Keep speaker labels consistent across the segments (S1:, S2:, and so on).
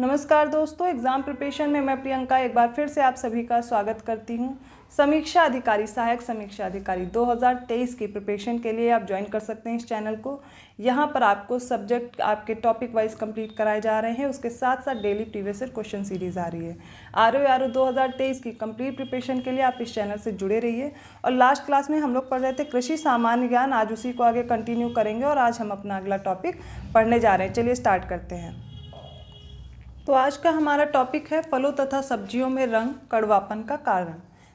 S1: नमस्कार दोस्तों, exam preparation में मैं प्रियंका एक बार फिर से आप सभी का स्वागत करती हूं। समीक्षा अधिकारी, सहायक समीक्षा अधिकारी 2023 की प्रिपरेशन के लिए आप ज्वाइन कर सकते हैं इस चैनल को। यहां पर आपको सब्जेक्ट आपके टॉपिक वाइज कंप्लीट कराए जा रहे हैं, उसके साथ साथ daily previous year question series आ रही है। आरओ 2023 की कंप्लीट प्रिपरेशन के लिए आप इस चैनल से जुड़े रहिए। और लास्ट क्लास में हम लोग पढ़ रहे थे कृषि सामान्य ज्ञान, आज उसी को आगे कंटिन्यू करेंगे और आज हम अपना अगला टॉपिक पढ़ने जा रहे हैं। चलिए स्टार्ट करते हैं। तो आज का हमारा टॉपिक है फलों तथा सब्जियों में रंग कड़वापन का कारण।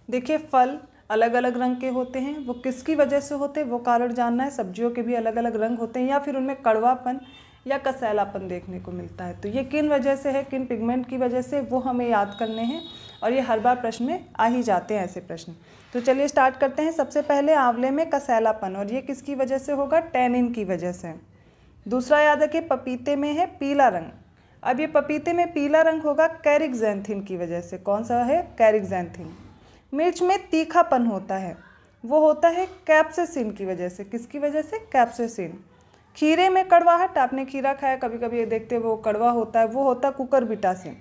S1: देखिए, फल अलग अलग रंग के होते हैं, वो किसकी वजह से होते हैं वो कारण जानना है। सब्जियों के भी अलग अलग रंग होते हैं या फिर उनमें कड़वापन या कसैलापन देखने को मिलता है। तो ये किन वजह से है, किन पिगमेंट की वजह से, वो हमें याद करने हैं और ये हर बार प्रश्न में आ ही जाते हैं ऐसे प्रश्न। तो चलिए स्टार्ट करते हैं। सबसे पहले आंवले में कसैलापन, और ये किसकी वजह से होगा? टैनिन की वजह से। दूसरा याद रखिए, पपीते में है पीला रंग। अब ये पपीते में पीला रंग होगा कैरिक्जैंथिन की वजह से। कौन सा है? कैरिक्जैंथिन। मिर्च में तीखापन होता है, वो होता है कैप्सेसिन की वजह से। किसकी वजह से? कैप्सेसिन। खीरे में कड़वाहट, आपने खीरा खाया कभी कभी, ये देखते वो कड़वा होता है, वो होता है कुकुरबिटासिन।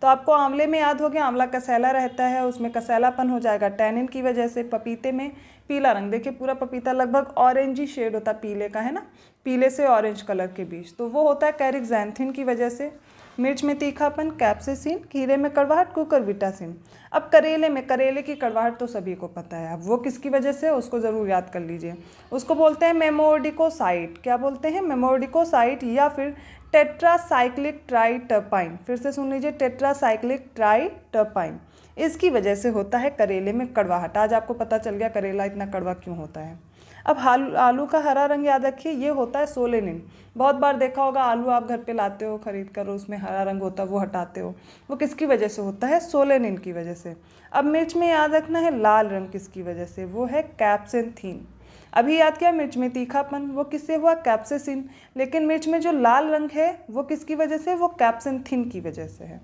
S1: तो आपको आंवले में याद हो गया, आंवला कसैला रहता है, उसमें कसैलापन हो जाएगा टैनिन की वजह से। पपीते में पीला रंग, देखिए पूरा पपीता लगभग ऑरेंज ही शेड होता है, पीले का है ना, पीले से ऑरेंज कलर के बीच, तो वो होता है कैरिक्जैंथिन की वजह से। मिर्च में तीखापन कैप्सेसिन, खीरे में कड़वाहट कुकुरबिटासिन। अब करेले में, करेले की कड़वाहट तो सभी को पता है, अब वो किसकी वजह से, उसको ज़रूर याद कर लीजिए। उसको बोलते हैं मेमोर्डिकोसाइट। क्या बोलते हैं? मेमोर्डिकोसाइट या फिर टेट्रासाइक्लिक ट्राइटरपाइन। फिर से सुन लीजिए, टेट्रासाइक्लिक ट्राइटरपाइन। इसकी वजह से होता है करेले में कड़वाहट। आज आपको पता चल गया करेला इतना कड़वा क्यों होता है। अब आलू का हरा रंग याद रखिए, ये होता है सोलेनिन। बहुत बार देखा होगा, आलू आप घर पे लाते हो खरीद कर, उसमें हरा रंग होता है, वो हटाते हो, वो किसकी वजह से होता है? सोलेनिन की वजह से। अब मिर्च में याद रखना है लाल रंग, किसकी वजह से? वो है कैप्सेंथीन। अभी याद किया, मिर्च में तीखापन, वो किससे हुआ? कैप्सेसिन। लेकिन मिर्च में जो लाल रंग है वो किसकी वजह से? वो कैप्सेंथिन की वजह से है।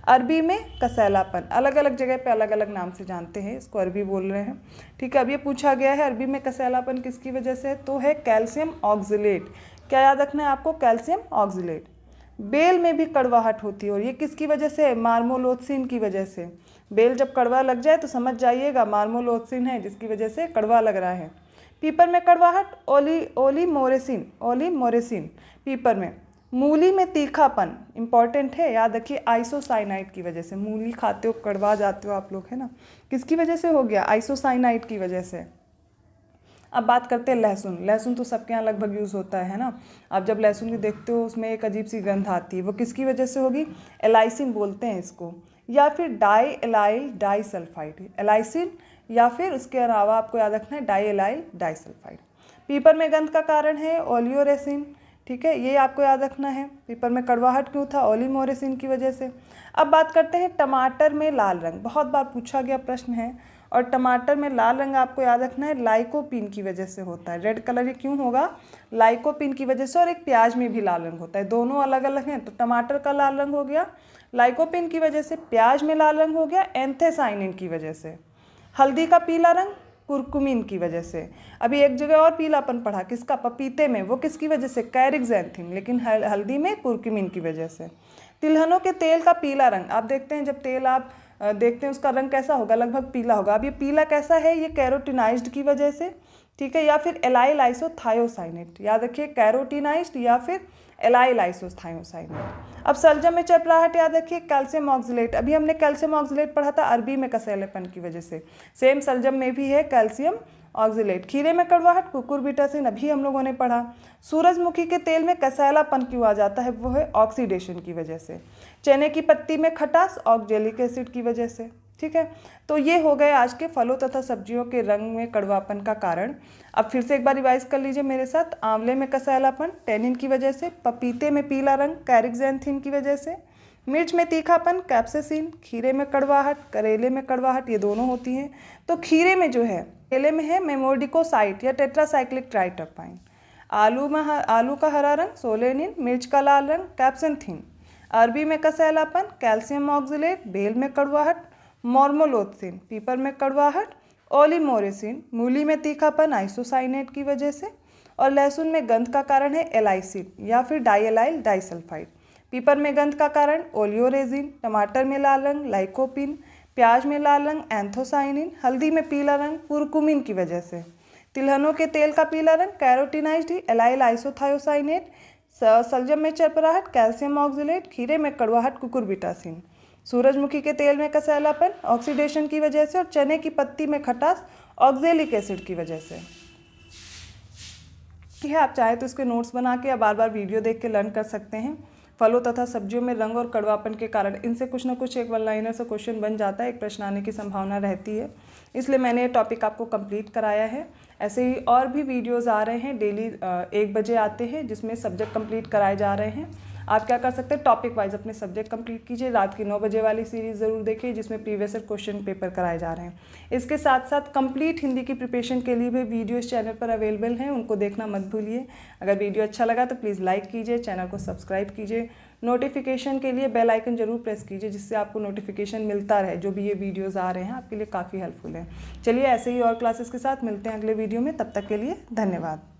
S1: अरबी में कसैलापन, अलग अलग जगह पे अलग अलग नाम से जानते हैं, इसको अरबी बोल रहे हैं, ठीक है। अब ये पूछा गया है अरबी में कसैलापन किसकी वजह से है, तो है कैल्शियम ऑक्जिलेट। क्या याद रखना है आपको? Calcium oxalate. बेल में भी कड़वाहट होती है, और ये किसकी वजह से? मार्मोलोथसिन की वजह से। बेल जब कड़वा लग जाए तो समझ जाइएगा मार्मोलोथसिन है जिसकी वजह से कड़वा लग रहा है। पीपर में कड़वाहट ओलिमोरेसिन पीपर में। मूली में तीखापन, इंपॉर्टेंट है, याद रखिए आइसोसाइनाइड की वजह से। मूली खाते हो कड़वा जाते हो आप लोग, है ना, किसकी वजह से हो गया? आइसोसाइनाइड की वजह से। अब बात करते हैं लहसुन। लहसुन तो सबके यहाँ लगभग यूज़ होता है ना। आप जब लहसुन भी देखते हो उसमें एक अजीब सी गंध आती है, वो किसकी वजह से होगी? एलाइसिन बोलते हैं इसको, या फिर डाई एलाइल डाइसल्फाइड। एलाइसिन या फिर उसके अलावा आपको याद रखना है डाई एलाइल डाइसल्फाइड। पीपर में गंध का कारण है ओलियोरेसिन, ठीक है, ये आपको याद रखना है। पीपर में कड़वाहट क्यों था? ओलिमोरेसिन की वजह से। अब बात करते हैं टमाटर में लाल रंग, बहुत बार पूछा गया प्रश्न है। और टमाटर में लाल रंग आपको याद रखना है लाइकोपीन की वजह से होता है। रेड कलर ये क्यों होगा? लाइकोपीन की वजह से। और एक प्याज में भी लाल रंग होता है, दोनों अलग अलग हैं। तो टमाटर का लाल रंग हो गया लाइकोपीन की वजह से, प्याज में लाल रंग हो गया एंथेसाइनिन की वजह से। हल्दी का पीला रंग कुरकुमिन की वजह से। अभी एक जगह और पीलापन पढ़ा, किसका? पपीते में, वो किसकी वजह से? कैरिक्जैंथिन। लेकिन हल्दी में कुरकुमिन की वजह से। तिलहनों के तेल का पीला रंग, आप देखते हैं जब तेल आप देखते हैं उसका रंग कैसा होगा? लगभग पीला होगा। अब ये पीला कैसा है? ये कैरोटिनाइज्ड की वजह से, ठीक है, या फिर एलाइल आइसोथायोसाइनेट। याद रखिए कैरोटिनाइज्ड या फिर एलाइल आइसोथायोसाइनेट। अब सलजम में चपराहट याद रखिए कैल्शियम ऑक्जिलेट। अभी हमने कैल्शियम ऑक्जिलेट पढ़ा था अरबी में कसैलेपन की वजह से, सेम सलजम में भी है कैल्शियम ऑक्जिलेट। खीरे में कड़वाहट कुकुरबिटासिन, अभी हम लोगों ने पढ़ा। सूरजमुखी के तेल में कसैलापन क्यों आ जाता है? वो है ऑक्सीडेशन की वजह से। चने की पत्ती में खटास ऑक्जेलिक एसिड की वजह से, ठीक है। तो ये हो गए आज के फलों तथा सब्जियों के रंग में कड़वापन का कारण। अब फिर से एक बार रिवाइज कर लीजिए मेरे साथ। आंवले में कसैलापन टैनिन की वजह से, पपीते में पीला रंग कैरिक्जैंथिन की वजह से, मिर्च में तीखापन कैप्सेसिन, खीरे में कड़वाहट, करेले में कड़वाहट, ये दोनों होती हैं। तो खीरे में जो है, केले में है मेमोर्डिकोसाइट या टेट्रासाइक्लिक ट्राइटरपाइन। आलू का हरा रंग सोलेनिन, मिर्च का लाल रंग कैप्सेंथिन। अरबी में कसैलापन कैल्शियम ऑक्जिलेट, बेल में कड़वाहट मॉर्मोलोथसिन, पीपर में कड़वाहट ओलिमोरेसिन, मूली में तीखापन आइसोसाइनेट की वजह से, और लहसुन में गंध का कारण है एलाइसिन या फिर डाइएलाइल डाइसल्फाइड। पीपर में गंध का कारण ओलियोरेजिन, टमाटर में लाल रंग लाइकोपिन, प्याज में लाल रंग एंथोसाइनिन, हल्दी में पीला रंग कुरकुमिन की वजह से, तिलहनों के तेल का पीला रंग कैरोटीनाइज्ड एलाइल आइसोथायोसाइनेट, सलजम में चरपराहट कैल्शियम ऑक्जेलेट, खीरे में कड़वाहट कुकुरबिटासिन, सूरजमुखी के तेल में कसैलापन ऑक्सीडेशन की वजह से और चने की पत्ती में खटास ऑक्जेलिक एसिड की वजह से है। आप चाहे तो इसके नोट्स बना के या बार बार वीडियो देख के लर्न कर सकते हैं। फलों तथा सब्जियों में रंग और कड़वापन के कारण इनसे कुछ ना कुछ एक वन लाइनर से क्वेश्चन बन जाता है, एक प्रश्न आने की संभावना रहती है, इसलिए मैंने ये टॉपिक आपको कंप्लीट कराया है। ऐसे ही और भी वीडियोस आ रहे हैं, डेली 1 बजे आते हैं जिसमें सब्जेक्ट कंप्लीट कराए जा रहे हैं। आप क्या कर सकते हैं, टॉपिक वाइज अपने सब्जेक्ट कंप्लीट कीजिए। रात की 9 बजे वाली सीरीज़ ज़रूर देखिए जिसमें प्रीवियस क्वेश्चन पेपर कराए जा रहे हैं। इसके साथ साथ कंप्लीट हिंदी की प्रिपरेशन के लिए भी वीडियो इस चैनल पर अवेलेबल हैं, उनको देखना मत भूलिए। अगर वीडियो अच्छा लगा तो प्लीज़ लाइक कीजिए, चैनल को सब्सक्राइब कीजिए, नोटिफिकेशन के लिए बेल आइकन जरूर प्रेस कीजिए जिससे आपको नोटिफिकेशन मिलता रहे। जो भी ये वीडियोज़ आ रहे हैं आपके लिए काफ़ी हेल्पफुल है। चलिए ऐसे ही और क्लासेस के साथ मिलते हैं अगले वीडियो में, तब तक के लिए धन्यवाद।